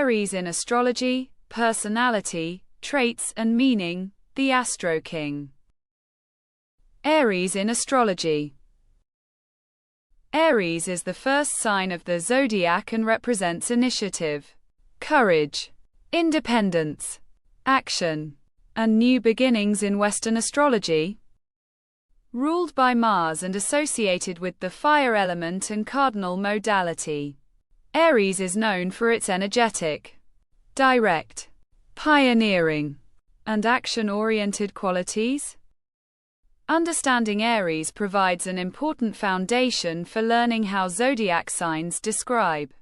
Aries in astrology, personality, traits and meaning, the AstroKing. Aries in astrology. Aries is the first sign of the zodiac and represents initiative, courage, independence, action, and new beginnings in Western astrology. Ruled by Mars and associated with the fire element and cardinal modality, Aries is known for its energetic, direct, pioneering, and action-oriented qualities. Understanding Aries provides an important foundation for learning how zodiac signs describe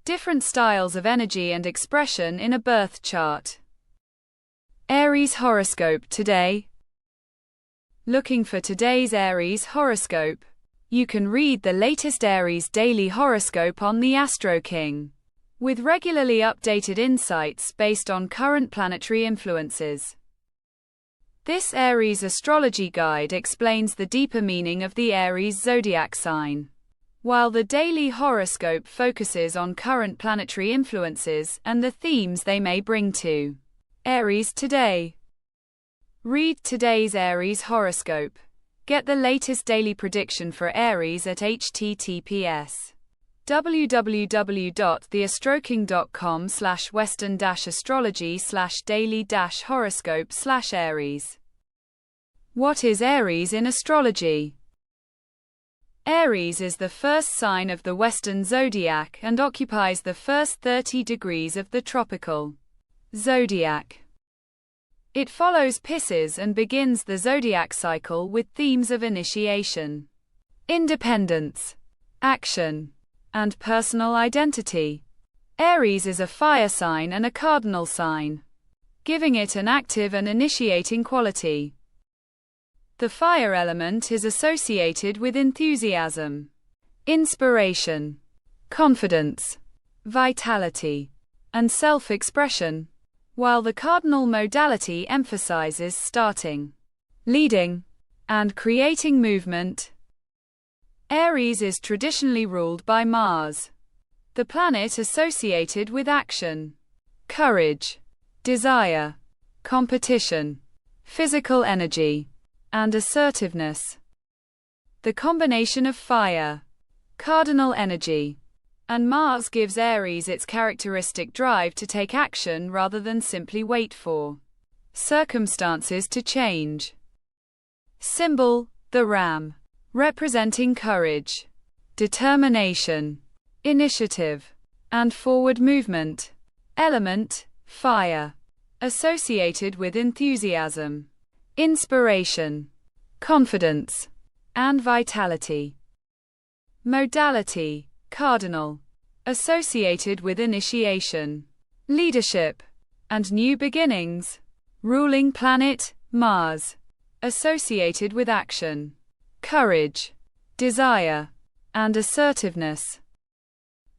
different styles of energy and expression in a birth chart. Aries horoscope today. Looking for today's Aries horoscope? You can read the latest Aries daily horoscope on TheAstroKing, with regularly updated insights based on current planetary influences. This Aries astrology guide explains the deeper meaning of the Aries zodiac sign, while the daily horoscope focuses on current planetary influences and the themes they may bring to Aries today. Read today's Aries horoscope. Get the latest daily prediction for Aries at https://western-astrology/daily-horoscope/Aries. What is Aries in astrology? Aries is the first sign of the Western zodiac and occupies the first 30 degrees of the tropical zodiac. It follows Pisces and begins the zodiac cycle with themes of initiation, independence, action, and personal identity. Aries is a fire sign and a cardinal sign, giving it an active and initiating quality. The fire element is associated with enthusiasm, inspiration, confidence, vitality, and self-expression, while the cardinal modality emphasizes starting, leading, and creating movement. Aries is traditionally ruled by Mars, the planet associated with action, courage, desire, competition, physical energy, and assertiveness. The combination of fire, cardinal energy, and Mars gives Aries its characteristic drive to take action rather than simply wait for circumstances to change. Symbol, the ram, representing courage, determination, initiative, and forward movement. Element, fire, associated with enthusiasm, inspiration, confidence, and vitality. Modality, cardinal, associated with initiation, leadership, and new beginnings. Ruling planet, Mars, associated with action, courage, desire, and assertiveness.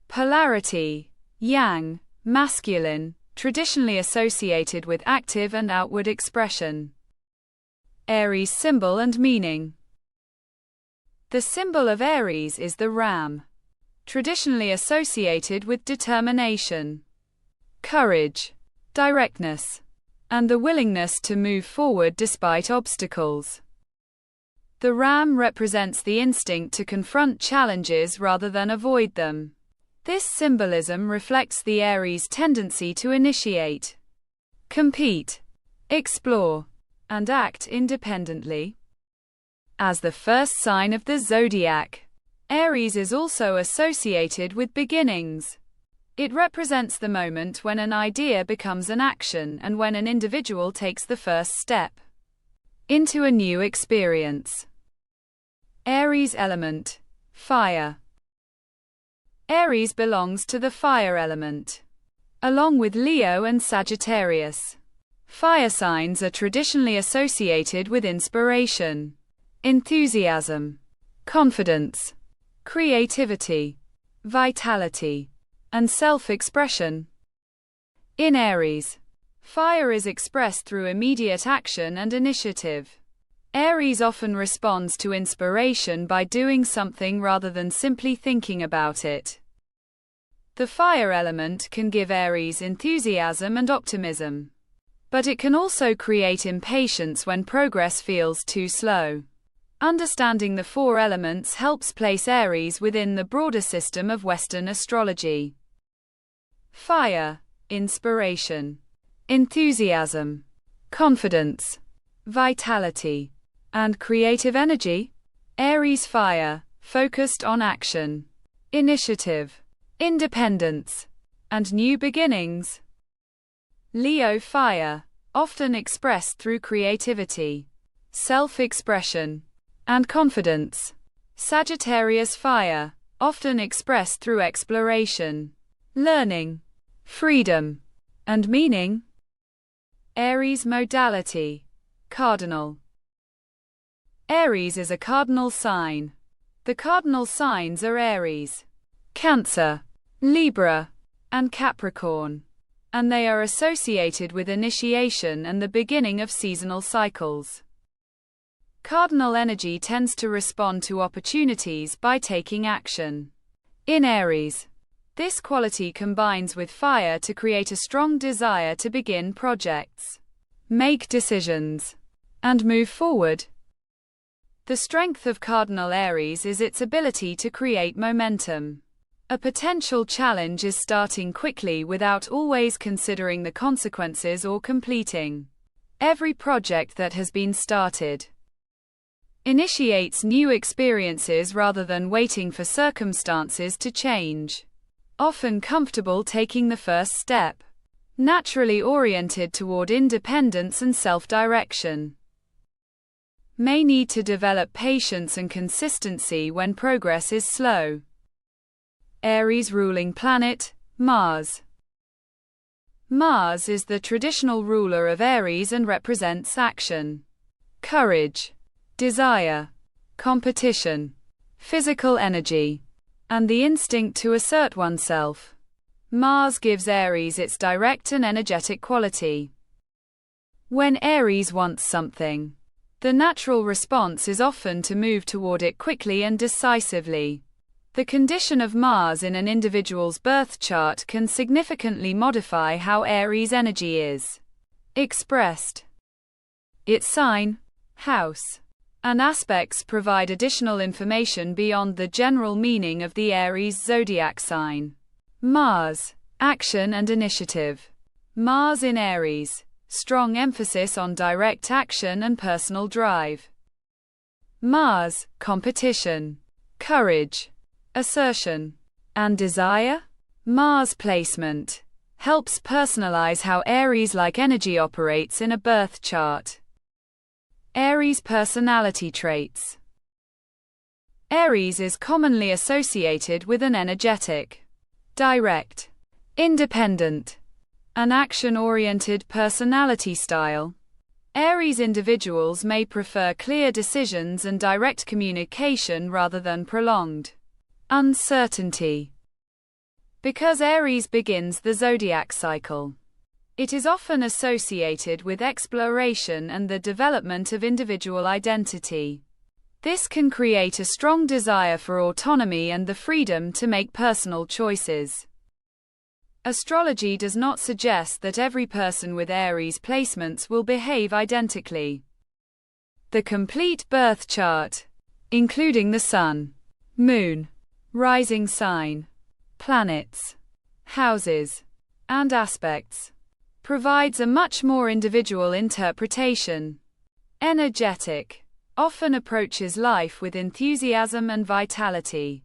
Polarity, yang, masculine, traditionally associated with active and outward expression. Aries symbol and meaning. The symbol of Aries is the ram, traditionally associated with determination, courage, directness, and the willingness to move forward despite obstacles. The ram represents the instinct to confront challenges rather than avoid them. This symbolism reflects the Aries tendency to initiate, compete, explore, and act independently. As the first sign of the zodiac, Aries is also associated with beginnings. It represents the moment when an idea becomes an action and when an individual takes the first step into a new experience. Aries element, fire. Aries belongs to the fire element, along with Leo and Sagittarius. Fire signs are traditionally associated with inspiration, enthusiasm, confidence, creativity, vitality, and self-expression. In Aries, fire is expressed through immediate action and initiative. Aries often responds to inspiration by doing something rather than simply thinking about it. The fire element can give Aries enthusiasm and optimism. But it can also create impatience when progress feels too slow. Understanding the four elements helps place Aries within the broader system of Western astrology. Fire, inspiration, enthusiasm, confidence, vitality, and creative energy. Aries fire, focused on action, initiative, independence, and new beginnings. Leo fire, often expressed through creativity, self-expression, and confidence. Sagittarius fire, often expressed through exploration, learning, freedom, and meaning. Aries modality, Cardinal. Aries is a cardinal sign. The cardinal signs are Aries, Cancer, Libra, and Capricorn, and they are associated with initiation and the beginning of seasonal cycles. Cardinal energy tends to respond to opportunities by taking action. In Aries, this quality combines with fire to create a strong desire to begin projects, make decisions, and move forward. The strength of Cardinal Aries is its ability to create momentum. A potential challenge is starting quickly without always considering the consequences or completing every project that has been started. Initiates new experiences rather than waiting for circumstances to change. Often comfortable taking the first step. Naturally oriented toward independence and self-direction. May need to develop patience and consistency when progress is slow. Aries ruling planet, Mars. Mars is the traditional ruler of Aries and represents action, courage, desire, competition, physical energy, and the instinct to assert oneself. Mars gives Aries its direct and energetic quality. When Aries wants something, the natural response is often to move toward it quickly and decisively. The condition of Mars in an individual's birth chart can significantly modify how Aries energy is expressed. Its sign, house, and aspects provide additional information beyond the general meaning of the Aries zodiac sign. Mars, action and initiative. Mars in Aries, strong emphasis on direct action and personal drive. Mars, competition, courage, assertion, and desire. Mars placement helps personalize how Aries-like energy operates in a birth chart. Aries personality traits. Aries is commonly associated with an energetic, direct, independent, and action-oriented personality style. Aries individuals may prefer clear decisions and direct communication rather than prolonged uncertainty. Because Aries begins the zodiac cycle, it is often associated with exploration and the development of individual identity. This can create a strong desire for autonomy and the freedom to make personal choices. Astrology does not suggest that every person with Aries placements will behave identically. The complete birth chart, including the sun, moon, rising sign, planets, houses, and aspects, provides a much more individual interpretation. Energetic, often approaches life with enthusiasm and vitality.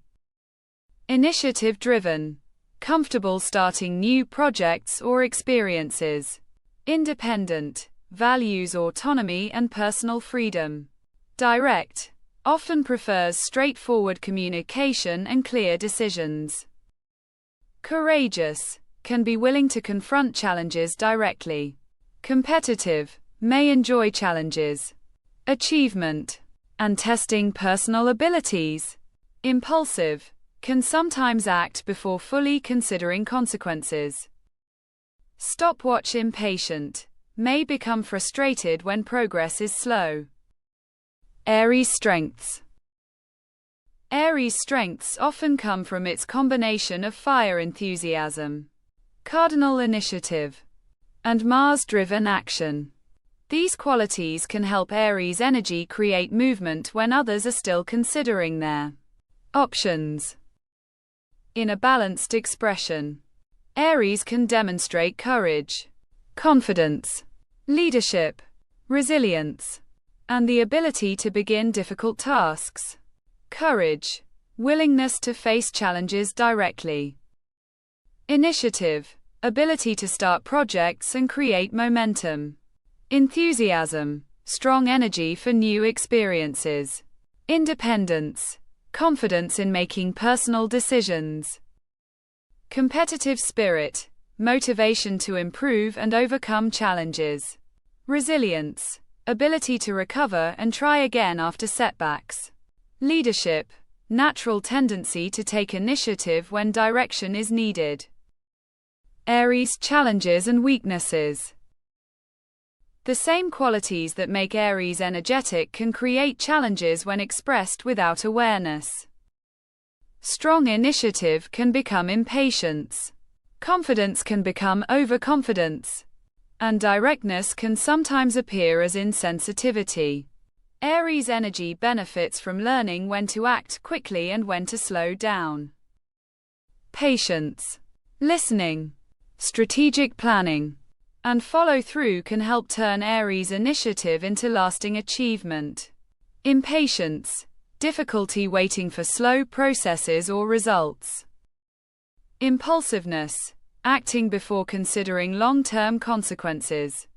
Initiative-driven, comfortable starting new projects or experiences. Independent, values autonomy and personal freedom. Direct, often prefers straightforward communication and clear decisions. Courageous, can be willing to confront challenges directly. Competitive, may enjoy challenges, achievement, and testing personal abilities. Impulsive, can sometimes act before fully considering consequences. Stopwatch impatient, may become frustrated when progress is slow. Aries strengths. Aries' strengths often come from its combination of fire enthusiasm, Cardinal initiative, and Mars-driven action. These qualities can help Aries' energy create movement when others are still considering their options. In a balanced expression, Aries can demonstrate courage, confidence, leadership, resilience, and the ability to begin difficult tasks. Courage, willingness to face challenges directly. Initiative, ability to start projects and create momentum. Enthusiasm, strong energy for new experiences. Independence, confidence in making personal decisions. Competitive spirit, motivation to improve and overcome challenges. Resilience, ability to recover and try again after setbacks. Leadership, natural tendency to take initiative when direction is needed. Aries' challenges and weaknesses. The same qualities that make Aries energetic can create challenges when expressed without awareness. Strong initiative can become impatience. Confidence can become overconfidence. And directness can sometimes appear as insensitivity. Aries energy benefits from learning when to act quickly and when to slow down. Patience, listening, strategic planning, and follow-through can help turn Aries initiative into lasting achievement. Impatience, difficulty waiting for slow processes or results. Impulsiveness, acting before considering long-term consequences.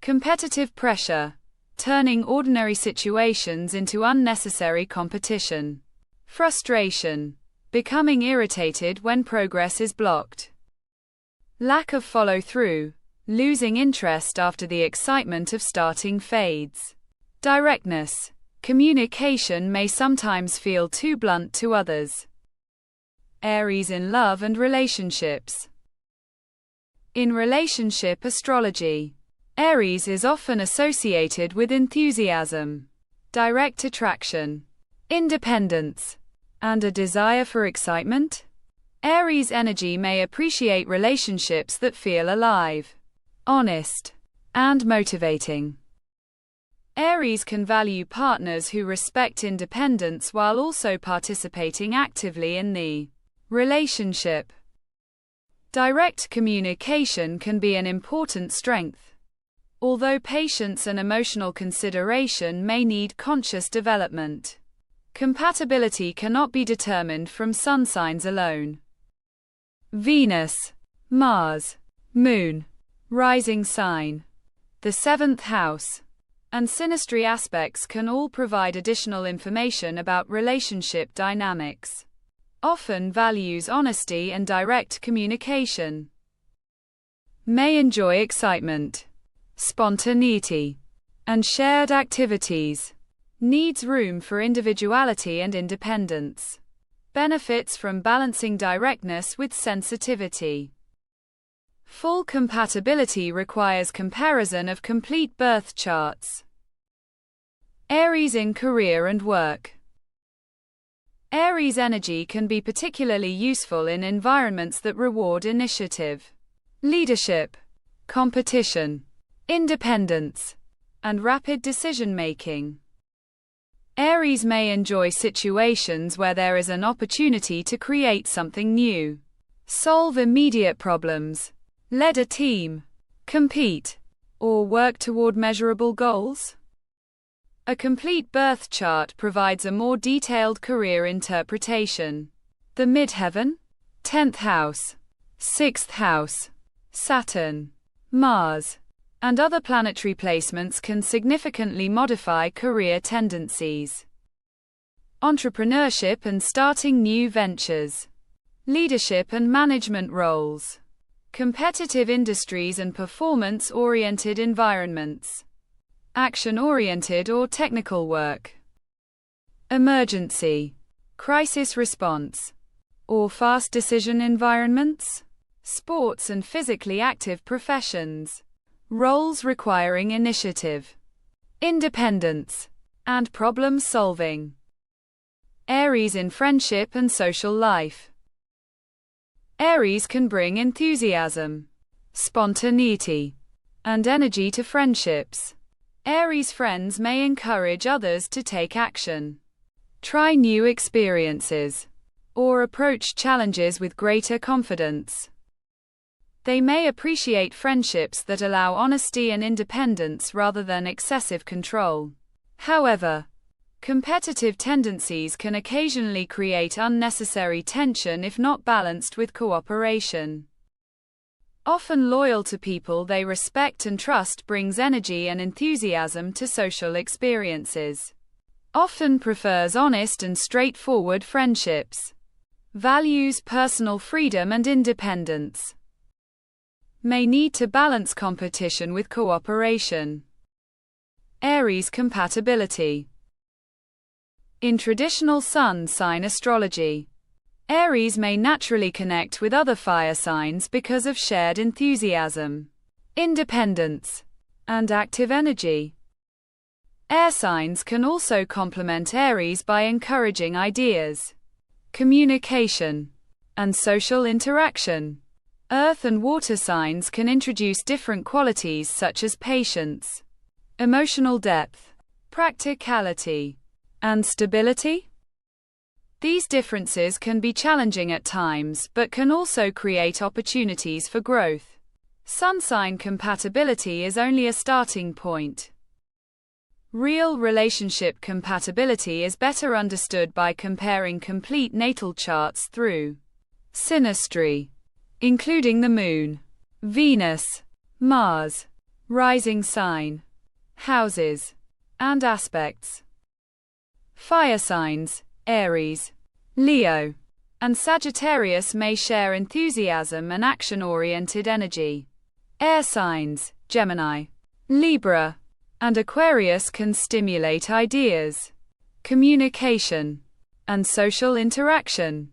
Competitive pressure, turning ordinary situations into unnecessary competition. Frustration, becoming irritated when progress is blocked. Lack of follow-through, losing interest after the excitement of starting fades. Directness, communication may sometimes feel too blunt to others. Aries in love and relationships. In relationship astrology, Aries is often associated with enthusiasm, direct attraction, independence, and a desire for excitement. Aries energy may appreciate relationships that feel alive, honest, and motivating. Aries can value partners who respect independence while also participating actively in the relationship. Direct communication can be an important strength, although patience and emotional consideration may need conscious development. Compatibility cannot be determined from sun signs alone. Venus, Mars, Moon, rising sign, the 7th house, and synastry aspects can all provide additional information about relationship dynamics. Often values honesty and direct communication. May enjoy excitement, spontaneity, and shared activities. Needs room for individuality and independence. Benefits from balancing directness with sensitivity. Full compatibility requires comparison of complete birth charts. Aries in career and work. Aries energy can be particularly useful in environments that reward initiative, leadership, competition, independence, and rapid decision-making. Aries may enjoy situations where there is an opportunity to create something new, solve immediate problems, lead a team, compete, or work toward measurable goals. A complete birth chart provides a more detailed career interpretation. The midheaven, 10th house, 6th house, Saturn, Mars, and other planetary placements can significantly modify career tendencies. Entrepreneurship and starting new ventures. Leadership and management roles. Competitive industries and performance-oriented environments. Action-oriented or technical work. Emergency, crisis response, or fast decision environments. Sports and physically active professions. Roles requiring initiative, independence, and problem solving. Aries in friendship and social life. Aries can bring enthusiasm, spontaneity, and energy to friendships. Aries friends may encourage others to take action, try new experiences, or approach challenges with greater confidence. They may appreciate friendships that allow honesty and independence rather than excessive control. However, competitive tendencies can occasionally create unnecessary tension if not balanced with cooperation. Often loyal to people they respect and trust brings energy and enthusiasm to social experiences. Often prefers honest and straightforward friendships. Values personal freedom and independence. May need to balance competition with cooperation. Aries Compatibility. In traditional sun sign astrology, Aries may naturally connect with other fire signs because of shared enthusiasm, independence, and active energy. Air signs can also complement Aries by encouraging ideas, communication, and social interaction. Earth and water signs can introduce different qualities such as patience, emotional depth, practicality, and stability. These differences can be challenging at times but can also create opportunities for growth. Sun sign compatibility is only a starting point. Real relationship compatibility is better understood by comparing complete natal charts through synastry, including the Moon, Venus, Mars, rising sign, houses, and aspects. Fire signs, Aries, Leo, and Sagittarius may share enthusiasm and action-oriented energy. Air signs, Gemini, Libra, and Aquarius can stimulate ideas, communication, and social interaction.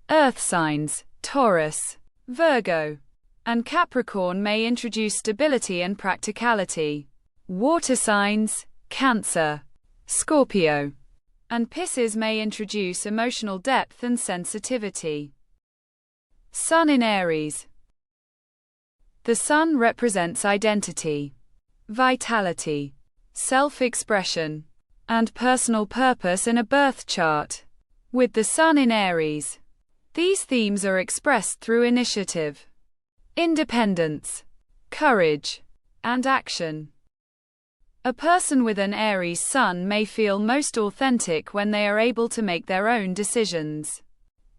Earth signs, Taurus, Virgo, and Capricorn may introduce stability and practicality. Water signs, Cancer, Scorpio, and Pisces may introduce emotional depth and sensitivity. Sun in Aries. The Sun represents identity, vitality, self-expression, and personal purpose in a birth chart. With the Sun in Aries, these themes are expressed through initiative, independence, courage, and action. A person with an Aries Sun may feel most authentic when they are able to make their own decisions,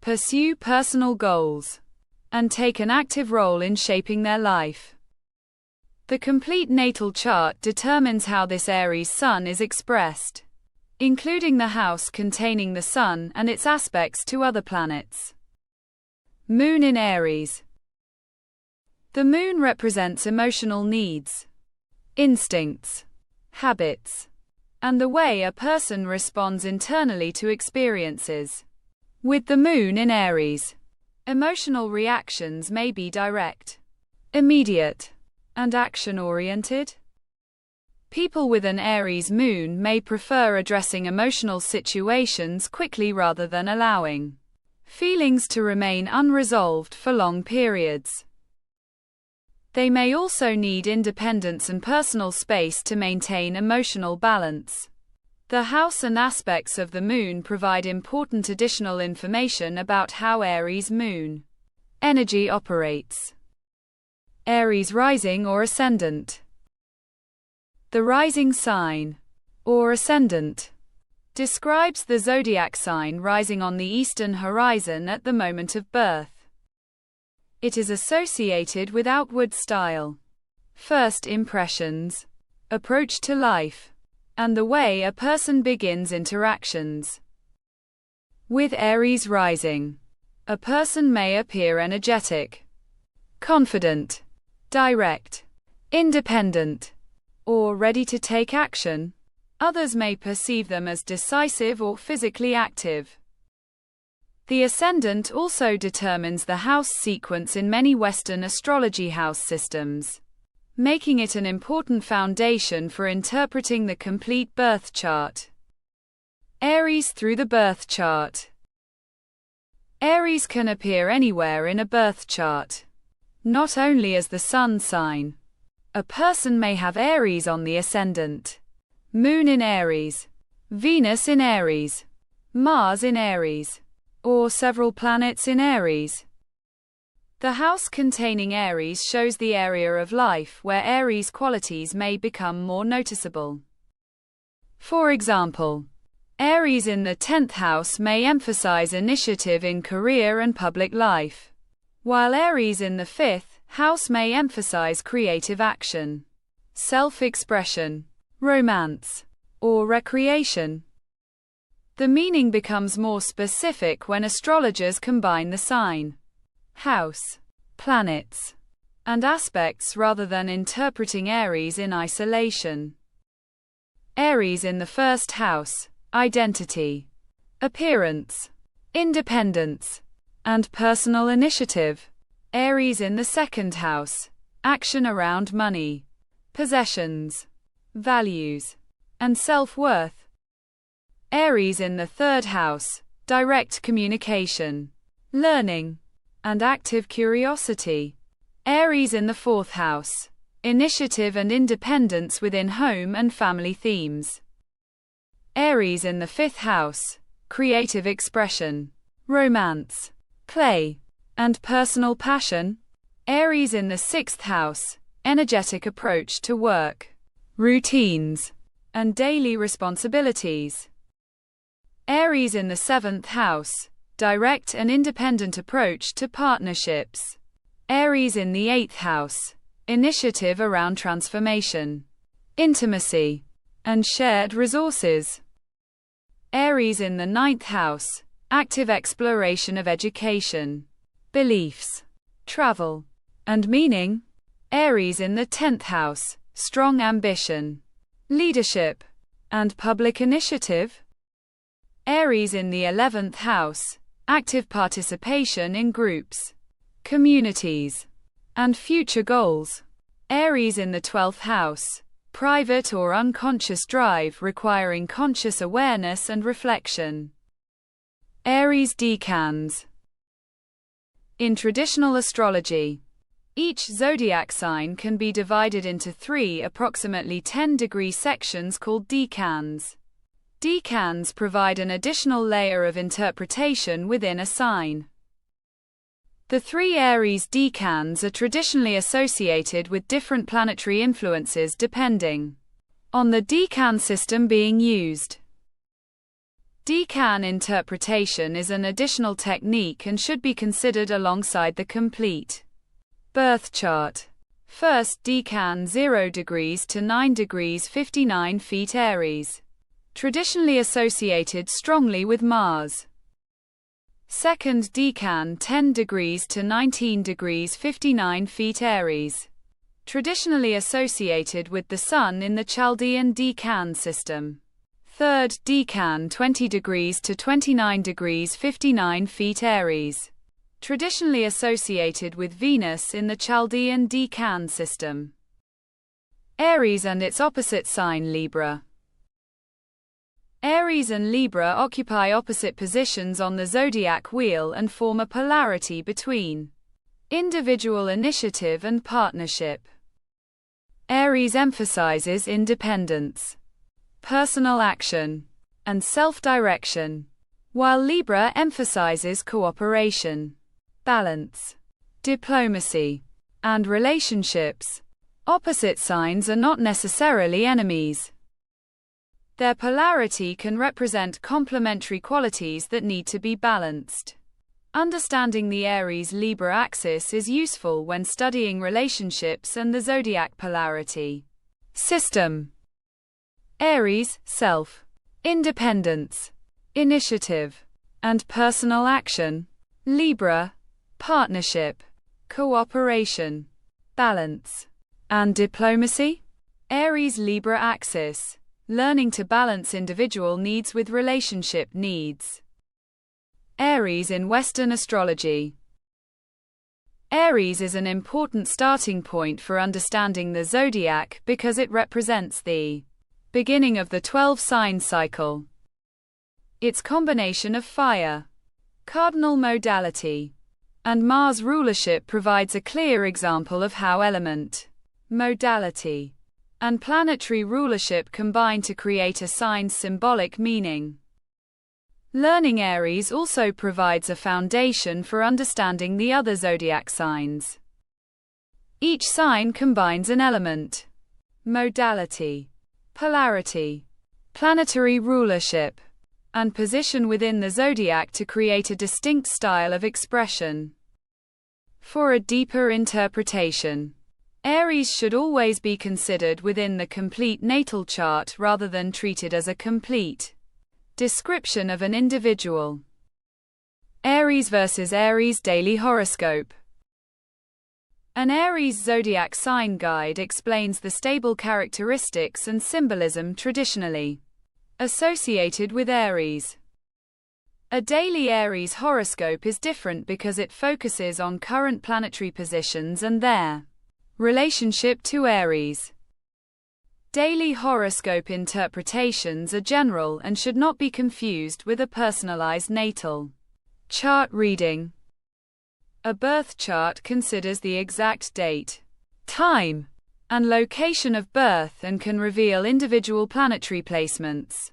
pursue personal goals, and take an active role in shaping their life. The complete natal chart determines how this Aries Sun is expressed, including the house containing the Sun and its aspects to other planets. Moon in Aries. The Moon represents emotional needs, instincts, habits, and the way a person responds internally to experiences. With the Moon in Aries, emotional reactions may be direct, immediate, and action-oriented. People with an Aries Moon may prefer addressing emotional situations quickly rather than allowing feelings to remain unresolved for long periods. They may also need independence and personal space to maintain emotional balance. The house and aspects of the Moon provide important additional information about how Aries Moon energy operates. Aries rising or ascendant. The rising sign, or ascendant, describes the zodiac sign rising on the eastern horizon at the moment of birth. It is associated with outward style, first impressions, approach to life, and the way a person begins interactions. With Aries rising, a person may appear energetic, confident, direct, independent, or ready to take action. Others may perceive them as decisive or physically active. The ascendant also determines the house sequence in many Western astrology house systems, making it an important foundation for interpreting the complete birth chart. Aries through the birth chart. Aries can appear anywhere in a birth chart, not only as the sun sign. A person may have Aries on the ascendant, Moon in Aries, Venus in Aries, Mars in Aries, or several planets in Aries. The house containing Aries shows the area of life where Aries qualities may become more noticeable. For example, Aries in the 10th house may emphasize initiative in career and public life, while Aries in the 5th house may emphasize creative action, self-expression, romance, or recreation. The meaning becomes more specific when astrologers combine the sign, house, planets, and aspects rather than interpreting Aries in isolation. Aries in the 1st house, identity, appearance, independence, and personal initiative. Aries in the 2nd house, action around money, possessions, values, and self-worth. Aries in the 3rd house, direct communication, learning, and active curiosity. Aries in the 4th house, initiative and independence within home and family themes. Aries in the 5th house, creative expression, romance, play, and personal passion. Aries in the 6th house, energetic approach to work, routines, and daily responsibilities. Aries in the 7th house, direct and independent approach to partnerships. Aries in the 8th house, initiative around transformation, intimacy, and shared resources. Aries in the 9th house, active exploration of education, beliefs, travel, and meaning. Aries in the 10th house, strong ambition, leadership, and public initiative. Aries in the 11th house, active participation in groups, communities, and future goals. Aries in the 12th house, private or unconscious drive requiring conscious awareness and reflection. Aries Decans. In traditional astrology, each zodiac sign can be divided into 3 approximately 10-degree sections called decans. Decans provide an additional layer of interpretation within a sign. The 3 Aries decans are traditionally associated with different planetary influences depending on the decan system being used. Decan interpretation is an additional technique and should be considered alongside the complete birth chart. First decan 0 degrees to 9 degrees 59 feet Aries, traditionally associated strongly with Mars. Second decan 10 degrees to 19 degrees 59 feet Aries, traditionally associated with the Sun in the Chaldean decan system. Third decan 20 degrees to 29 degrees 59 feet Aries, traditionally associated with Venus in the Chaldean decan system. Aries and its opposite sign Libra. Aries and Libra occupy opposite positions on the zodiac wheel and form a polarity between individual initiative and partnership. Aries emphasizes independence, personal action, and self-direction, while Libra emphasizes cooperation, balance, diplomacy, and relationships. Opposite signs are not necessarily enemies. Their polarity can represent complementary qualities that need to be balanced. Understanding the Aries-Libra axis is useful when studying relationships and the zodiac polarity system. Aries, self, independence, initiative, and personal action. Libra, partnership, cooperation, balance, and diplomacy. Aries-Libra axis. Learning to balance individual needs with relationship needs. Aries in Western astrology. Aries is an important starting point for understanding the zodiac because it represents the beginning of the 12-sign cycle. its combination of fire, cardinal modality, and Mars rulership provides a clear example of how element, modality, and planetary rulership combine to create a sign's symbolic meaning. Learning Aries also provides a foundation for understanding the other zodiac signs. Each sign combines an element, modality, polarity, planetary rulership, and position within the zodiac to create a distinct style of expression. For a deeper interpretation, Aries should always be considered within the complete natal chart rather than treated as a complete description of an individual. Aries versus Aries Daily Horoscope. An Aries zodiac sign guide explains the stable characteristics and symbolism traditionally associated with Aries. A daily Aries horoscope is different because it focuses on current planetary positions and their relationship to Aries. Daily horoscope interpretations are general and should not be confused with a personalized natal chart reading. A birth chart considers the exact date, time, and location of birth and can reveal individual planetary placements,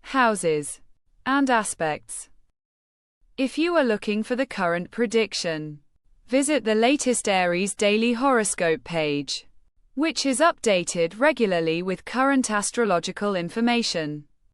houses, and aspects. If you are looking for the current prediction, visit the latest Aries Daily Horoscope page, which is updated regularly with current astrological information.